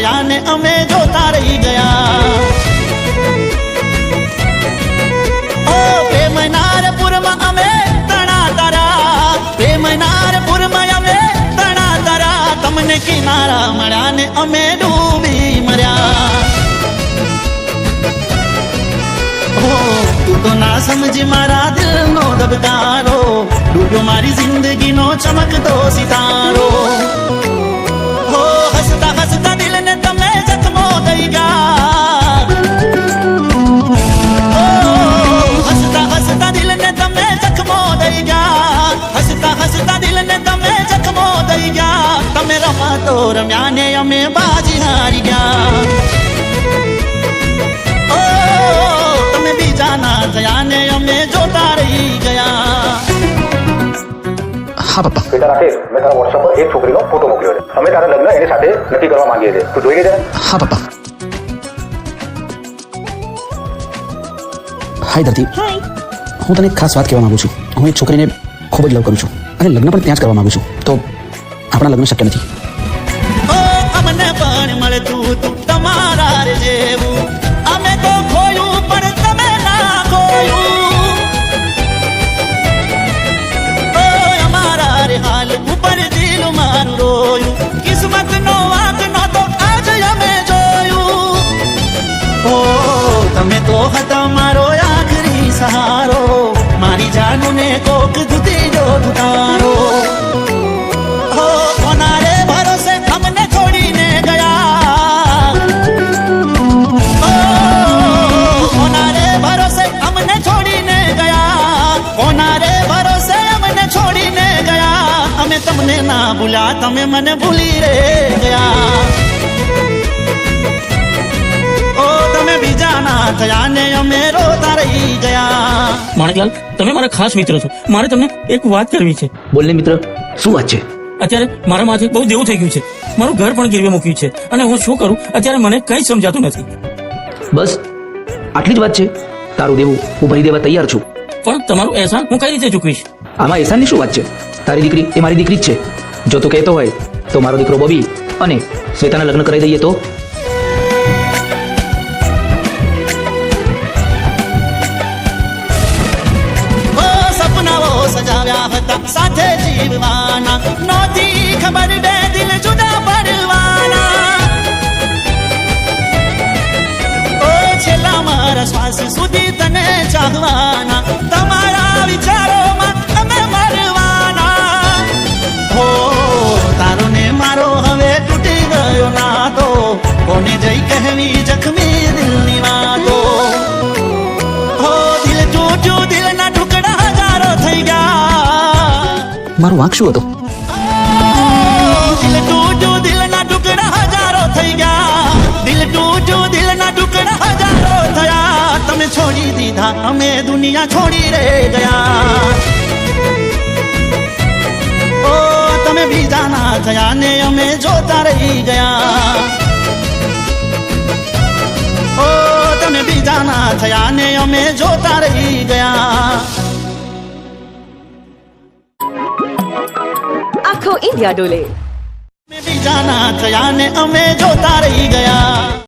થયા ને અમે જોતા રહી ગયા. ઓ પ્રેમનારપુરમાં અમે તણા તારા, પ્રેમનારપુરમાં અમે તણા તારા, તમને કિનારા મળ્યા ને અમે ડૂબી મર્યા. તું તો ના સમજી મારા દિલનો ધબકારો, ડૂબ્યો મારી જિંદગીનો ચમકતો સિતારો. હો હસતા હસતા દિલને તમે જખમો દઈ ગયા. હસતા હસતા દિલને તમે જખમો દઈ ગયા. હસતા હસતા દિલને તમે જખમો દઈ ગયા. તમે રમતો રમ્યા ને અમે બાજી હારી ગયા. થયા ને અમે જોતા રહી ગયા. હા પપ્પા. બેટા રાકેશ, મેં તારા વોટ્સએપ પર એક છોકરીનો ફોટો મોકલ્યો છે. અમે તારા લગ્ન એની સાથે નક્કી કરવા માંગીએ છીએ. તું જોઈ લે જરા. હા પપ્પા. હાય ધરતી. હું તને એક ખાસ વાત કહેવા માંગુ છું. હું એક છોકરીને ખૂબ જ લવ કરું છું અને લગ્ન પણ ત્યાં જ કરવા માંગુ છું. તો આપણા લગ્ન શક્ય નથી. અમને પણ મળતું તું તમારા જેવું, અમે તો ખોયું પણ તમે ના ખોયું. અમારા રે હાલ ઉપર દિલ મારું રોયું, કિસ્મત નો વાંક નો તો આજ અમે જોયું. ઓ તમે તો હતા મારો આખરી સહારો, મારી જાનું ને કોક દુતી જો દુતારો. કોનારે ભરોસે અમને છોડીને ગયા. કોનારે ભરોસે અમને છોડીને ગયા. કોનારે ભરોસે અમને છોડીને ગયા. અમે તમને ના ભૂલ્યા, તમે મને ભૂલી રે ગયા. ઓ તમે બીજા ના થયા ને અમે રોતા રહી ગયા. માણેકલાલ, તમે મારા ખાસ મિત્ર છો. મારે તમને એક વાત કરવી છે. બોલને મિત્ર, શું વાત છે? અત્યારે મારા માથે બહુ દેવું થઈ ગયું છે. મારું ઘર પણ ગીરવે મૂક્યું છે અને હું શું કરું અત્યારે મને કઈ સમજાતું નથી. બસ આટલી જ વાત છે? તારું દેવું હું ભરી દેવા તૈયાર છું. પણ તમારું એહસાન હું કઈ રીતે ચૂકવીશ? આમાં એહસાનની શું વાત છે? તારી દીકરી એ મારી દીકરી જ છે. જો તું કહેતો હોય તો મારો દીકરો બોબી અને શ્વેતાના લગ્ન કરાવી દઈએ તો? સજાવ્યા હતા સાથે જીવવાના, નહોતી ખબર બે દિલ જુદા પડવાના. ઓ છેલ્લા મારા શ્વાસ સુધી તને ચાહવાના, તમારા વિચારોમાં અમે મરવાના. હો તારો ને મારો હવે તૂટી ગયો નાતો, કોને જઈ કહેવી જખમી દિલની વાતો. હો દિલ તૂટ્યું, દિલના ટુકડા થઈ ગયા. મારો વાંક શું હતો? દિલ તૂટ્યું, દિલના ટુકડા હજારો થઈ ગયા. દિલ તૂટ્યું, દિલના ટુકડા હજારો થયા. તમે છોડી દીધા, અમે દુનિયા છોડી રે ગયા. ઓ તમે બીજા ના થયા ને અમે જોતા રહી ગયા. ઓ તમે બીજા ના થયા ને અમે જોતા રહી ગયા. આખો ઇન્ડિયા ડોલે. બીજા ના થયા ને અમે જોતા રહી ગયા.